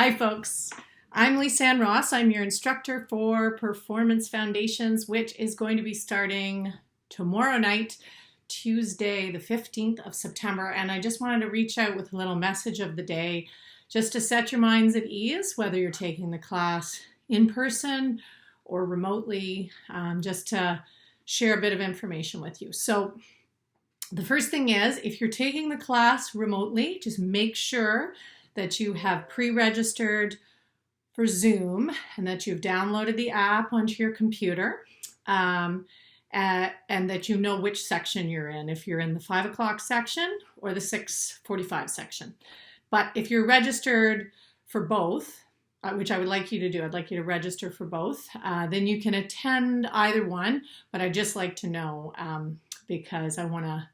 Hi folks, I'm Lisanne Ross. I'm your instructor for Performance Foundations, which is going to be starting tomorrow night, Tuesday the 15th of September. And I just wanted to reach out with a little message of the day just to set your minds at ease, whether you're taking the class in person or remotely, just to share a bit of information with you. So the first thing is, if you're taking the class remotely, just make sure that you have pre-registered for Zoom and that you've downloaded the app onto your computer, and that you know which section you're in, if you're in the 5 o'clock section or the 6:45 section. But if you're registered for both, which I would like you to do, I'd like you to register for both, then you can attend either one, but I'd just like to know because I want to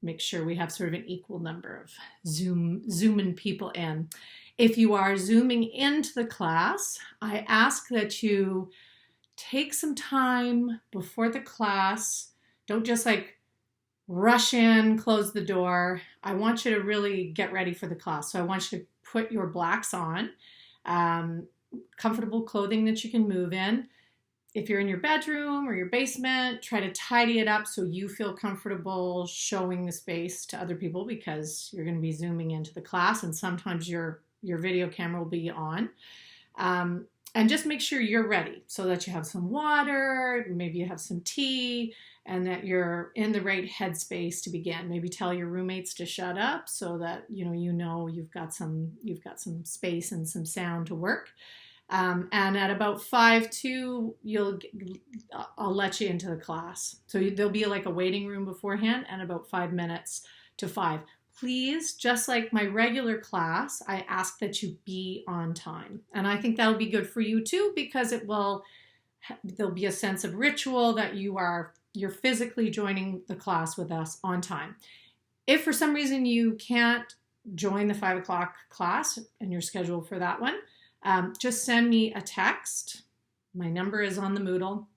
make sure we have sort of an equal number of Zooming people in. If you are Zooming into the class, I ask that you take some time before the class. Don't just like rush in, close the door. I want you to really get ready for the class. So I want you to put your blacks on, comfortable clothing that you can move in. If you're in your bedroom or your basement, try to tidy it up so you feel comfortable showing the space to other people, because you're going to be Zooming into the class and sometimes your video camera will be on. And just make sure you're ready so that you have some water, maybe you have some tea, and that you're in the right headspace to begin. Maybe tell your roommates to shut up so that you've got some space and some sound to work. And at about 5:02, I'll let you into the class. So there'll be like a waiting room beforehand, and about 5 minutes to 5. Please, just like my regular class, I ask that you be on time. And I think that'll be good for you too, because there'll be a sense of ritual that you're physically joining the class with us on time. If for some reason you can't join the 5 o'clock class and you're scheduled for that one, just send me a text. My number is on the Moodle,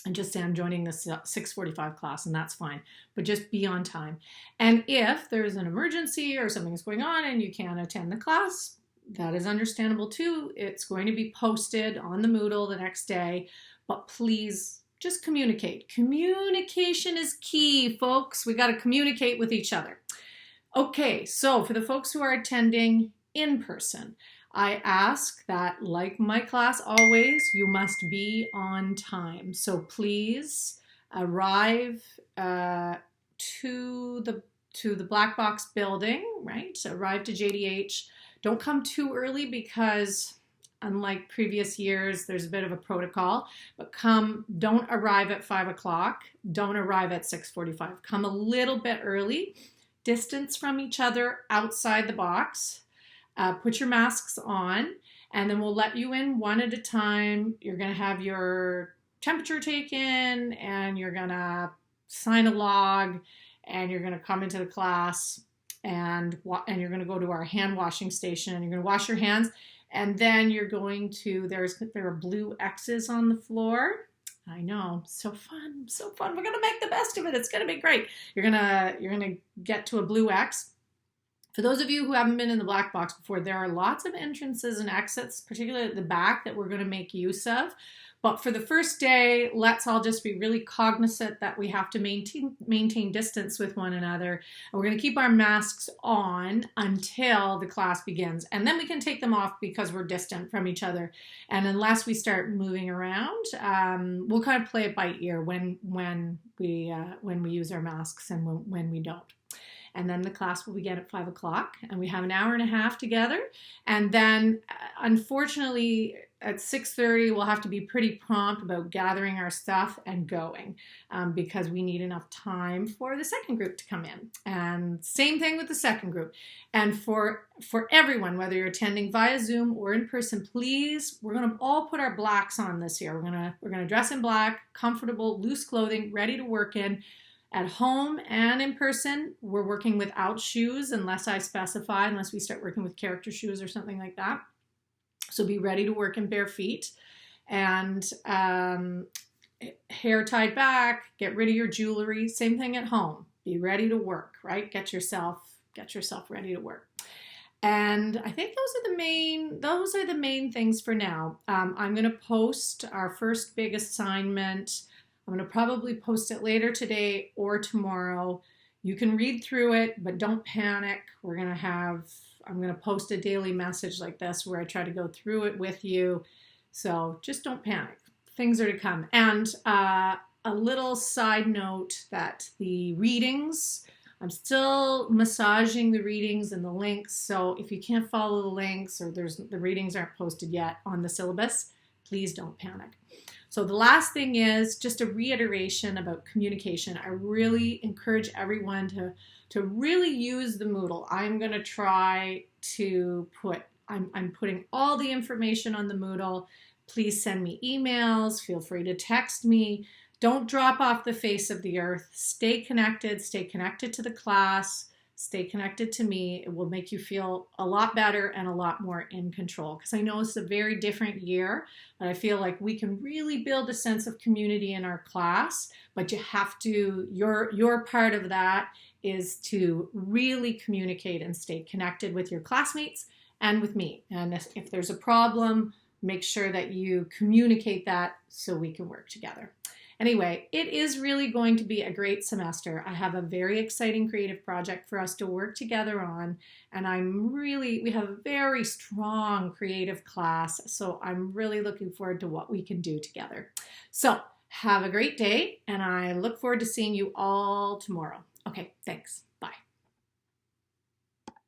and just say I'm joining the 6:45 class, and that's fine. But just be on time. And if there's an emergency or something's going on and you can't attend the class, that is understandable too. It's going to be posted on the Moodle the next day, but please just communicate. Communication is key, folks. We got to communicate with each other. Okay, so for the folks who are attending in person, I ask that, like my class always, you must be on time. So please arrive to the Black Box building, right? So arrive to JDH. Don't come too early, because unlike previous years, there's a bit of a protocol. But don't arrive at 5 o'clock. Don't arrive at 6:45. Come a little bit early. Distance from each other outside the box. Put your masks on, and then we'll let you in one at a time. You're going to have your temperature taken, and you're going to sign a log, and you're going to come into the class, and you're going to go to our hand washing station, and you're going to wash your hands, and then you're going to, there are blue X's on the floor. I know, so fun, so fun. We're going to make the best of it. It's going to be great. You're going to get to a blue X. For those of you who haven't been in the Black Box before, there are lots of entrances and exits, particularly at the back, that we're going to make use of. But for the first day, let's all just be really cognizant that we have to maintain distance with one another. And we're going to keep our masks on until the class begins. And then we can take them off because we're distant from each other. And unless we start moving around, we'll kind of play it by ear when we use our masks and when we don't. And then the class will begin at 5 o'clock, and we have an hour and a half together. And then, unfortunately, at 6:30, we'll have to be pretty prompt about gathering our stuff and going, because we need enough time for the second group to come in. And same thing with the second group. And for everyone, whether you're attending via Zoom or in person, please, we're going to all put our blacks on this year. We're going to dress in black, comfortable, loose clothing, ready to work in. At home and in person, we're working without shoes unless I specify, unless we start working with character shoes or something like that. So be ready to work in bare feet. And hair tied back, get rid of your jewelry. Same thing at home. Be ready to work, right? Get yourself ready to work. And I think those are the main things for now. I'm going to post our first big assignment. I'm going to probably post it later today or tomorrow. You can read through it, but don't panic. I'm going to post a daily message like this where I try to go through it with you. So just don't panic. Things are to come. And a little side note that the readings, I'm still massaging the readings and the links. So if you can't follow the links or the readings aren't posted yet on the syllabus, please don't panic. So the last thing is just a reiteration about communication. I really encourage everyone to really use the Moodle. I'm going to try to I'm putting all the information on the Moodle. Please send me emails. Feel free to text me. Don't drop off the face of the earth. Stay connected to the class, stay connected to me. It will make you feel a lot better and a lot more in control, because I know it's a very different year, but I feel like we can really build a sense of community in our class, but you have to, your part of that is to really communicate and stay connected with your classmates and with me. And if there's a problem, make sure that you communicate that so we can work together. Anyway, it is really going to be a great semester. I have a very exciting creative project for us to work together on, and we have a very strong creative class, so I'm really looking forward to what we can do together. So have a great day, and I look forward to seeing you all tomorrow. Okay, thanks.